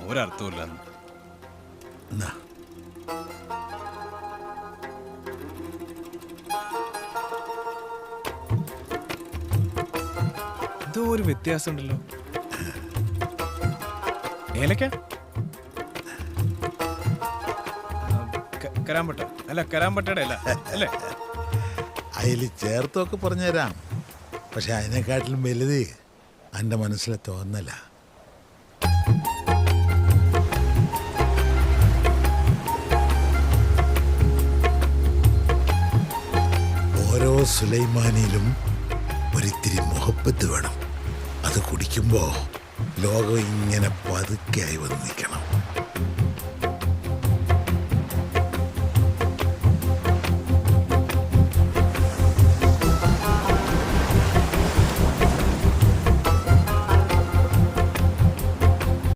ഒരർത്ഥമില്ല. എന്തോ ഒരു വ്യത്യാസം ഉണ്ടല്ലോ. ഏലക്ക കരാമ്പട്ട അല്ല, കരാമ്പട്ടയുടെ അല്ല അല്ലേ? അതിൽ ചേർത്തൊക്കെ പറഞ്ഞുതരാം. പക്ഷെ അതിനെക്കാട്ടിലും വലുത് എൻ്റെ മനസ്സിലെ തോന്നല. ഓരോ സുലൈമാനിയിലും ഒരിത്തിരി മുഹബത്ത് വേണം. അത് കുടിക്കുമ്പോൾ ലോകം ഇങ്ങനെ പതുക്കെയായി വന്ന് നിൽക്കണം.